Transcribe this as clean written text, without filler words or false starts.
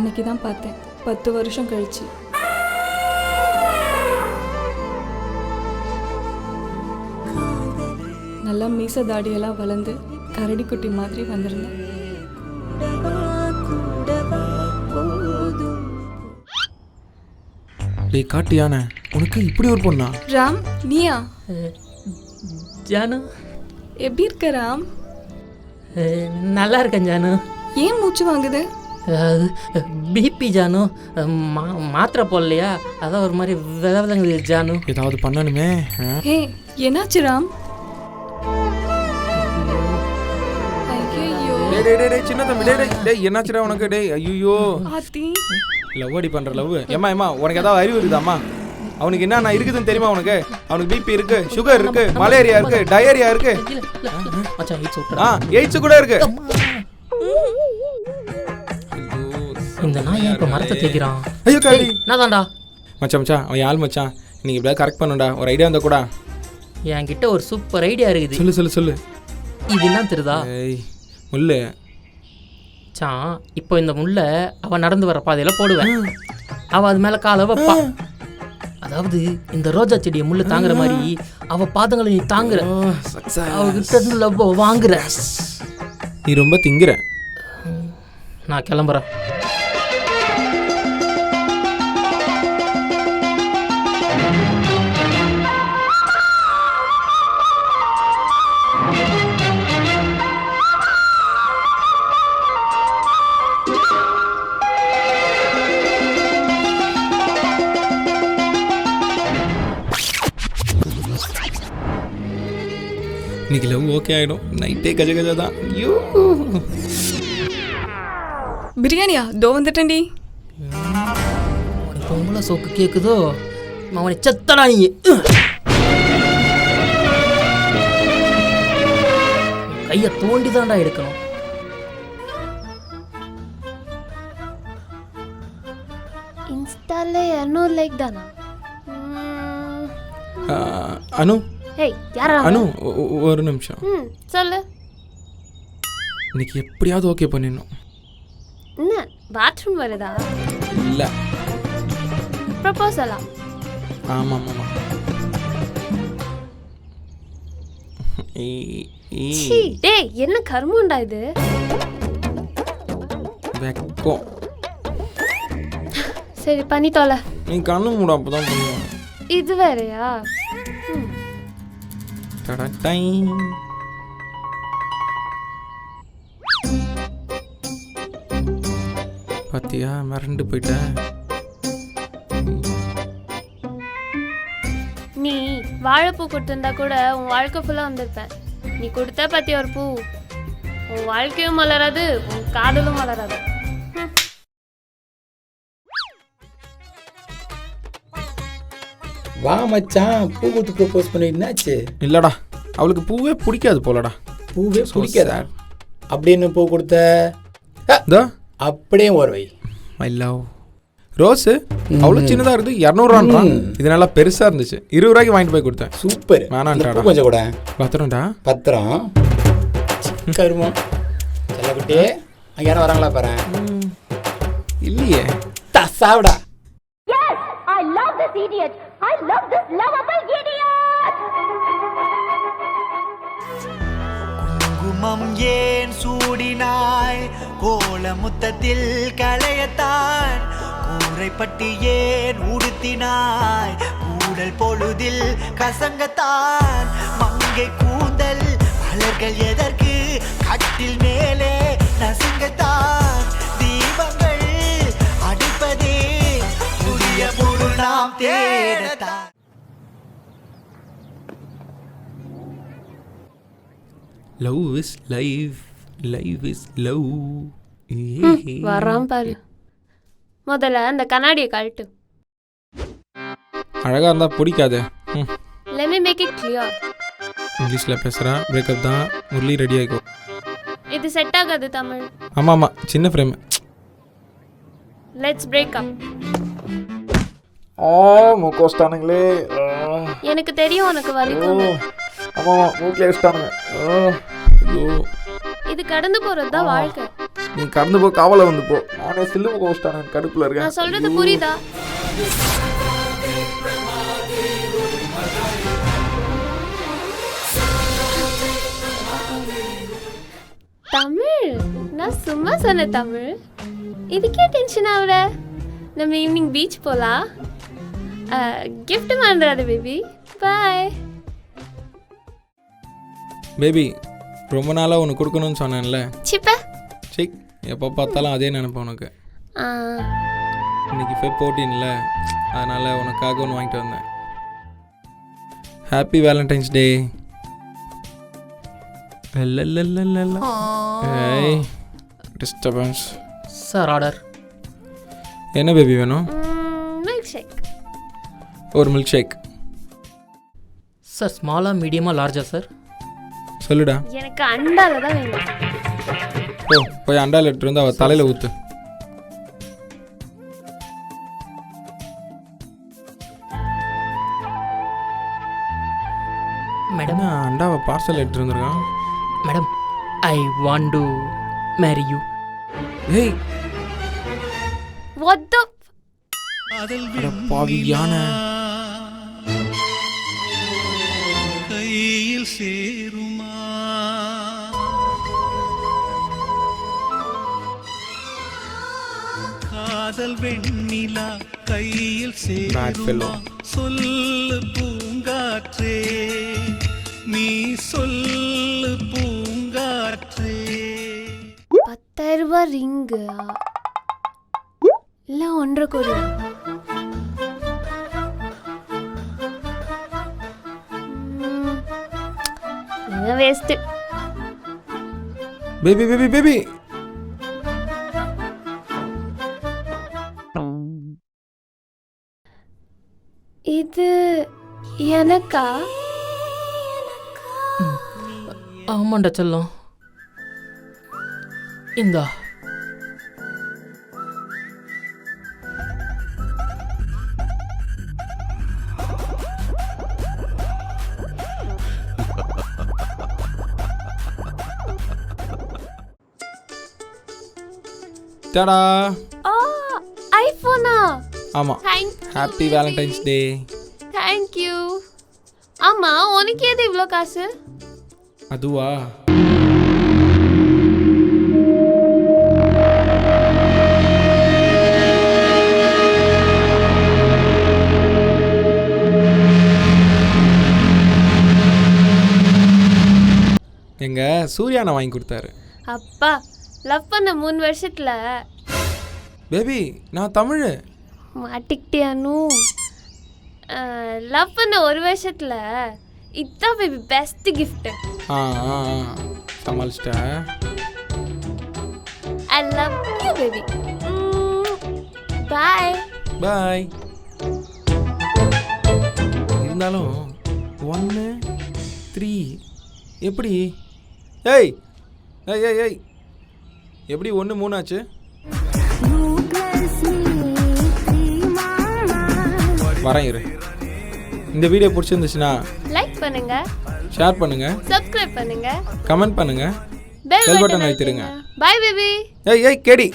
அன்னைக்கு தான் பார்த்தேன், 10 வருஷம் கழிச்சு. நல்லா மீச தாடியெல்லாம் வளர்ந்து கரடி குட்டி மாதிரி வந்திருந்தேன். டேய் காட்டு யானை, உனக்கு இப்படி ஒரு பொண்ணா? ராம், நீயா? ஜானு, எப்படி இருக்க ராம்? நல்லா இருக்கேன் ஜானு. ஏன் மூச்சு வாங்குது? பிபி ஜானு, மாத்திரை போடலையா, அதான் ஒரு மாதிரி விதவிதங்குது ஜானு. ஏதாவது பண்ணணுமே. ஹே, என்னாச்சு ராம்? ஐயோ, டேய் சின்ன தம்பி, டேய் என்னாச்சுடா உனக்கு? டேய் ஐயோ, ஆத்தி லவ் அடி பண்ற லவ். ஏமா உனக்கு ஏதாவது அறிவு இருக்குதாம்மா? அவனுக்கு என்ன இருக்குதுன்னு தெரியுமா உனக்கு? அவனுக்கு பிபி இருக்கு, சுகர் இருக்கு, மலேரியா இருக்கு, டயரியா இருக்கு, எய்ட்ஸ் கூட இருக்கு. இந்த நாய் இப்ப மரத்தை தேய்க்கிறான். ஐயோ காளி, என்னதான்டா மச்சான் அவன் யாழ் மச்சான், நீங்க இப்படியா கரெக்ட் பண்ணுடா. ஒரு ஐடியா இருந்தா கூட. என்கிட்ட ஒரு சூப்பர் ஐடியா இருக்குது. சொல்லு. இது என்ன தெரியுதா? முள்ளு சான், இப்போ இந்த முள்ளை அவன் நடந்து வர பாதையில போடுவேன். அவ அது மேல காலை வைப்பா. அதாவது இந்த ரோஜா செடியை முள்ளு தாங்குற மாதிரி அவ பாதங்களை நீ தாங்குற. அவகிட்ட இருந்து லவ் வாங்குற. நீ ரொம்ப திங்குற. நான் கிளம்புறேன். இன்னைக்கு லவ் ஓகே ஆகிடும். நைட்டே கஜ தான். ஐயோ, பிரியாணியா? தோ வந்துட்டேன்டி. உனக்கு பொம்பளை சோக்கு கேட்குதோ? அவனை செத்தடா நீ. கையை தோண்டி தான்டா எடுக்கணும். இன்ஸ்டால 200 லைக் தானா? அனு, ஏய் யாரா? அனு ஒரு நிமிஷம். சொல்லு. இன்னைக்கு எப்படியாவது ஓகே பண்ணிடணும். என்ன பாத்ரூம் வருதா? இல்லை, ப்ரப்போசலா? ஆமாம். சீ, டேய் என்ன கர்மம்டா இது? வெக்கம். சரி பண்ணி தொலை. நீ கண்ணு மூட, அப்பதான் பண்ணுவேன். இது வேறயா? பாத்தியா, மிரண்டு போயிட்டேன். நீ வாழைப்பூ கொடுத்திருந்தா கூட உன் வாழ்க்கை ஃபுல்லா வந்திருப்பேன். நீ கொடுத்த பத்தி ஒரு பூ, உன் வாழ்க்கையும் மலராது, உன் காதலும் மலராது. வா மச்சான், பூ கொடுத்து ப்ரப்போஸ் பண்ணிடுனாச்சு. இல்லடா, அவளுக்கு பூவே பிடிக்காது போலடா. பூவே பிடிக்காதா? அப்படின்னு பூ கொடுத்த அப்படியே ஒரு வை. I love rose. அவ்வளோ சின்னதாக இருக்குது, 200 இது நல்லா பெருசாக இருந்துச்சு. 20 ரூபாய்க்கு வாங்கிட்டு போய் கொடுத்தேன். சூப்பர். வேணான்டா, கொஞ்சம் கூட பத்திரம்டா. பத்திரம் கருமம். செல்லக்குட்டி, அங்கே யாரும் வராங்களா பாரு. இல்லையே. சாவிடா. Yes, I love this idiot. I love this lovable idiot. குங்குமம் ஏன் சூடினாய், கோல முத்தத்தில் களையத்தான், கூரைப்பட்டி ஏன் உடுத்தினாய், கூடல் பொழுதில் கசங்கத்தான், மங்கை கூந்தல் மலர்கள் எதற்கு, கட்டில் மேலே நசுங்கத்தான், தீபங்கள் அடிப்பதே புதிய பொருள் நாம் தேடத்தான். Love is life, life is love. வரான் பாரு. முதல்ல அந்த கண்ணாடியை கழட்டு. அழகாக இருந்தால் பிடிக்காது. Let me make it clear. இங்கிலீஷில் பேசுகிறேன். பிரேக்கப் தான். முரளி ரெடி ஆகிக்கும். இது செட் ஆகாது தமிழ். ஆமாம், சின்ன ஃப்ரேம். Let's break up. மூக்கோஸ்டானுங்களே. எனக்கு தெரியும் உனக்கு வலிக்கும். ஆமாம், மூக்கில் வச்சிட்டானுங்க. இது கடந்து போறது தான் வாழ்க்கை. நீ கடந்து போ, காவலை வந்து போ. நானே சில்லும கோஸ்டான கடுப்புல இருக்கேன். நான் சொல்றது புரியுதா? தமிழ், நான் சும்மா சொன்ன தமிழ். இதுக்கே டென்ஷன் ஆகுற? நம்ம ஈவினிங் பீச் போலாம். கிஃப்ட் வாங்குறாரு பேபி. பாய் பேபி, ரொம்ப நாளாக உனக்கு கொடுக்கணும்னு சொன்னேன்ல. சிப்ப சரி, எப்போ பார்த்தாலும் அதே நினைப்பேன் உனக்கு. இன்னைக்கு ஃபெப் 14ல, அதனால் உனக்காக ஒன்று வாங்கிட்டு வந்தேன். Happy Valentine's day. ஏய், டிஸ்டர்பன்ஸ். Sir order. என்ன பேபி வேணும்? Milkshake. ஒரு மில்க் ஷேக். சார் ஸ்மாலாக மீடியமாக லார்ஜா சார்? சொல்லுடா. எனக்கு அண்டால தான் வேணும். போய் அண்டால் எடுத்துட்டு வந்து அவள் தலையில் ஊற்று. மேடம், அண்டாவை பார்சல் எடுத்துட்டு வந்துருக்கான். மேடம், I want to marry you. ஏய், What the பாவியான. கையில் சேருமா காதல் வெண்ணிலா கையில் Bad fellow. சேருமா சொல்லு பூங்காற்றே நீ சொல்லு பூங்காற்றே 10,000 ரூபாய் ரிங்கு இல்லை 1.5 கோடி? வேஸ்ட்டு. Baby baby baby. இது எனக்கா? ஆமாண்டா செல்லம். இந்தா. டடா. ஐஃபோனா? ஆமாம். ஹாப்பி வேலண்டைன்ஸ் டே. தேங்க்யூ. ஆமா, உனக்கு ஏது இவ்வளோ காசு? அதுவா? எங்க சூர்யானை வாங்கி கொடுத்தாரு. அப்பா, லவ் பண்ண 3 வருஷத்துல பேபி, நான் தமிழ். மாட்டிக்கிட்டியானு? லவ் பண்ண 1 வருஷத்துல இதுதான் பேபி பெஸ்ட் கிஃப்ட். சமாளிச்சிட்டேன். I love you baby. Bye bye. இருந்தாலும் 1 3 எப்படி? ஏய் ஏய் ஏய் ஏய், எப்படி 1 3 ஆச்சு? வரேன் இரு. இந்த வீடியோ பிடிச்சிருந்துச்சுன்னா லைக் பண்ணுங்க, ஷேர் பண்ணுங்க, சப்ஸ்கிரைப் பண்ணுங்க, கமெண்ட் பண்ணுங்க, பெல் bell button பட்டன் அழுத்திடுங்க. அழுத்திடுங்க. Bye baby. ஏய் ஏய் கேடி.